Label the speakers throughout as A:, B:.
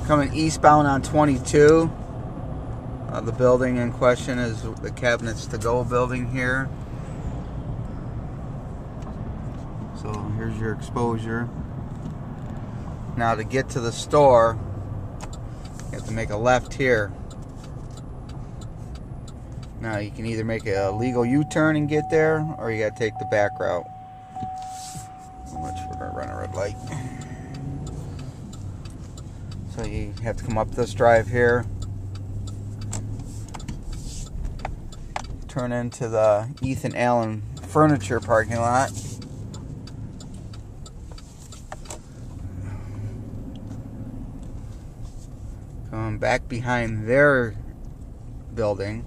A: Coming eastbound on 22. The building in question is the Cabinets to Go building here. So here's your exposure. Now to get to the store, you have to make a left here. Now you can either make a legal U-turn and get there, or you gotta take the back route. Which we're gonna run a red light. So you have to come up this drive here, turn into the Ethan Allen Furniture parking lot. Come back behind their building.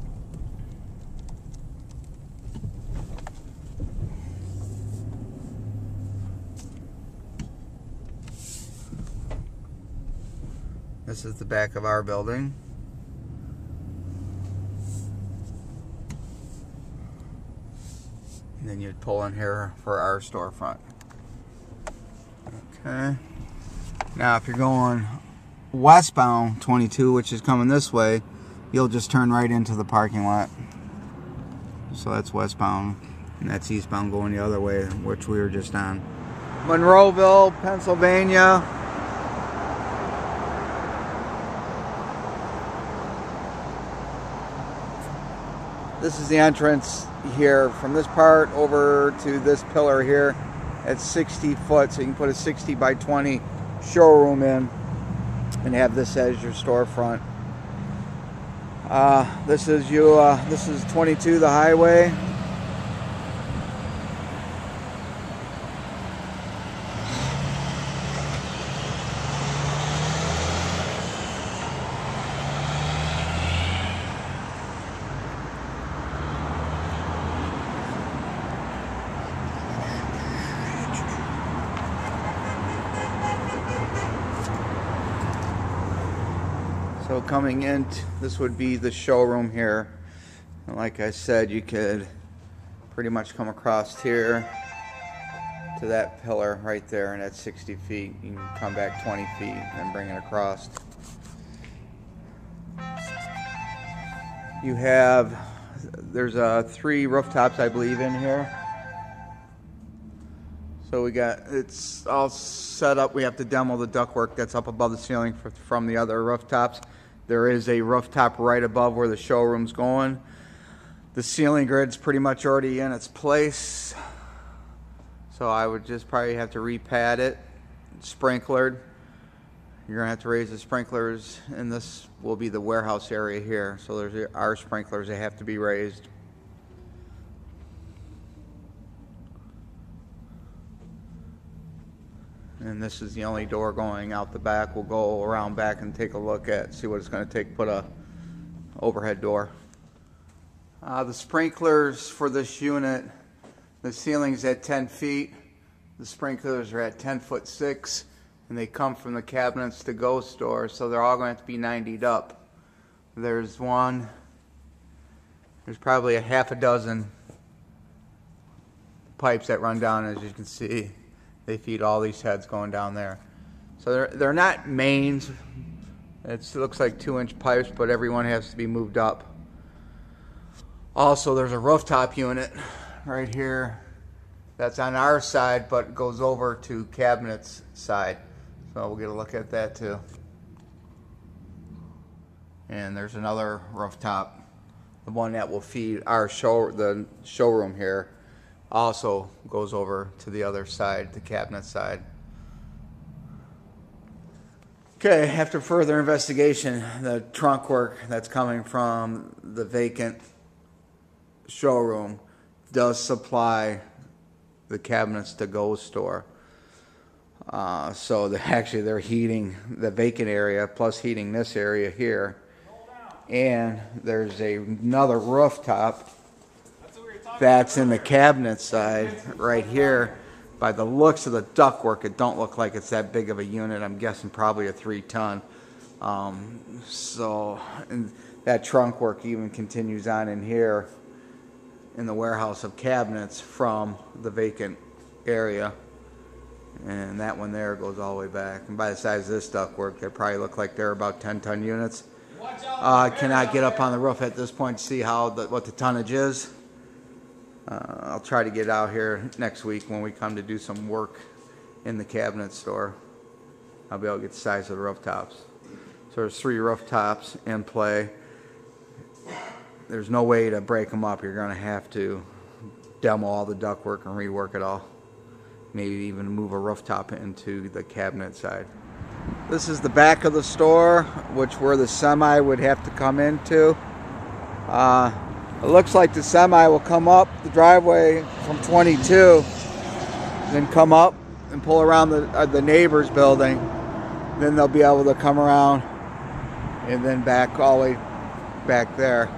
A: This is the back of our building. And then you'd pull in here for our storefront. Okay. Now if you're going westbound 22, which is coming this way, you'll just turn right into the parking lot. So that's westbound, and that's eastbound going the other way, which we were just on. Monroeville, Pennsylvania. This is the entrance here from this part over to this pillar here. It's 60 foot, so you can put a 60 by 20 showroom in and have this as your storefront. This is 22, the highway. So coming in, this would be the showroom here. And like I said, you could pretty much come across here to that pillar right there, and at 60 feet. You can come back 20 feet and bring it across. You have, there's 3 rooftops, I believe, in here. So we got, it's all set up. We have to demo the ductwork that's up above the ceiling from the other rooftops. There is a rooftop right above where the showroom's going. The ceiling grid's pretty much already in its place. So I would just probably have to repad it, sprinklered. You're gonna have to raise the sprinklers, and this will be the warehouse area here. So there's our sprinklers, they have to be raised. And this is the only door going out the back. We'll go around back and take a look at, see what it's going to take to put a overhead door. The sprinklers for this unit, the ceiling's at 10 feet. The sprinklers are at 10'6", and they come from the Cabinets to Go store, so they're all going to have to be 90'd up. There's probably a half a dozen pipes that run down, as you can see. They feed all these heads going down there. So they're not mains. It looks like 2-inch pipes, but every one has to be moved up. Also, there's a rooftop unit right here that's on our side, but goes over to Cabinets' side. So we'll get a look at that too. And there's another rooftop, the one that will feed our the showroom here. Also goes over to the other side, the Cabinet side. Okay, after further investigation, the trunk work that's coming from the vacant showroom does supply the Cabinets to Go store. So they're heating the vacant area plus heating this area here. And there's another rooftop that's in the Cabinet side right here. By the looks of the ductwork, it don't look like it's that big of a unit. I'm guessing probably a 3-ton. So and that trunk work even continues on in here in the warehouse of Cabinets from the vacant area. And that one there goes all the way back. And by the size of this ductwork, they probably look like they're about 10-ton units. I cannot get up on the roof at this point to see what the tonnage is. I'll try to get out here next week when we come to do some work in the cabinet store. I'll be able to get the size of the rooftops. So there's 3 rooftops in play. There's no way to break them up. You're going to have to demo all the ductwork and rework it all. Maybe even move a rooftop into the cabinet side. This is the back of the store, where the semi would have to come into. It looks like the semi will come up the driveway from 22, then come up and pull around the neighbor's building. Then they'll be able to come around and then back all the way back there.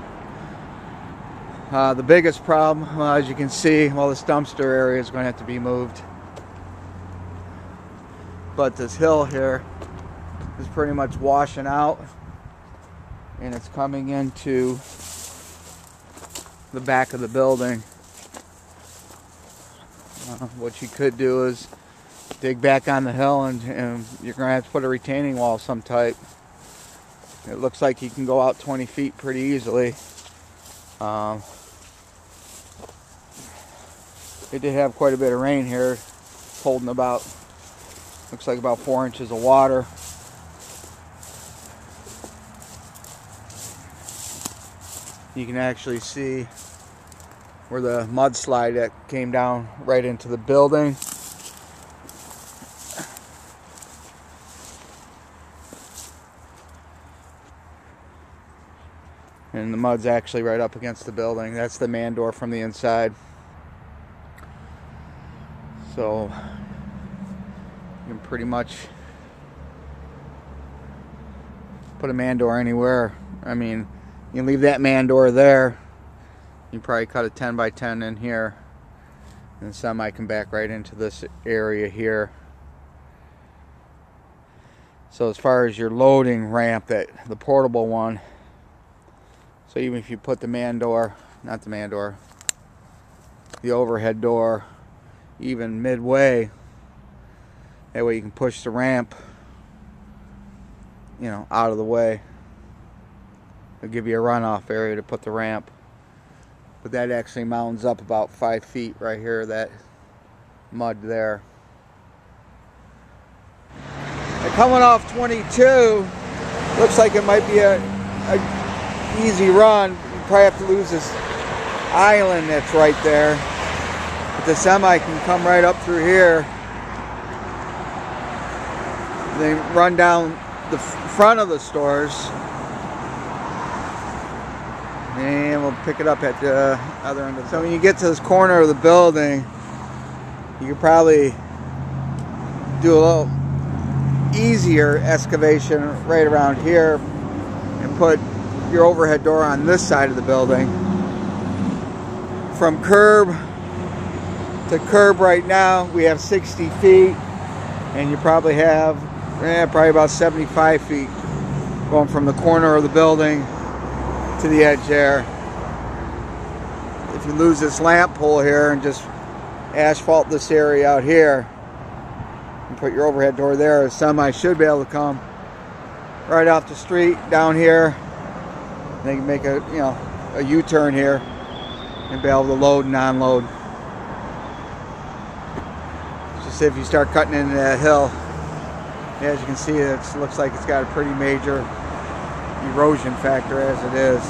A: The biggest problem, as you can see, this dumpster area is going to have to be moved. But this hill here is pretty much washing out, and it's coming into the back of the building. What you could do is dig back on the hill, and you're going to have to put a retaining wall of some type. It looks like you can go out 20 feet pretty easily. It did have quite a bit of rain here, holding looks like about 4 inches of water. You can actually see where the mudslide that came down right into the building. And the mud's actually right up against the building. That's the man door from the inside. So you can pretty much put a man door anywhere. I mean, you can leave that man door there. You probably cut a 10 by 10 in here, and the semi can back right into this area here. So as far as your loading ramp, the portable one, so even if you put the overhead door even midway, that way you can push the ramp, out of the way. It'll give you a runoff area to put the ramp. But that actually mounds up about 5 feet right here, that mud there. And coming off 22, looks like it might be a easy run. You probably have to lose this island that's right there. But the semi can come right up through here. They run down the front of the stores. And we'll pick it up at the other end of the. So when you get to this corner of the building, you could probably do a little easier excavation right around here and put your overhead door on this side of the building. From curb to curb right now, we have 60 feet, and you probably have probably about 75 feet going from the corner of the building to the edge there. If you lose this lamp pole here and just asphalt this area out here and put your overhead door there, a semi should be able to come right off the street down here. They can make a U-turn here and be able to load and unload. Just if you start cutting into that hill, as you can see, it looks like it's got a pretty major erosion factor as it is.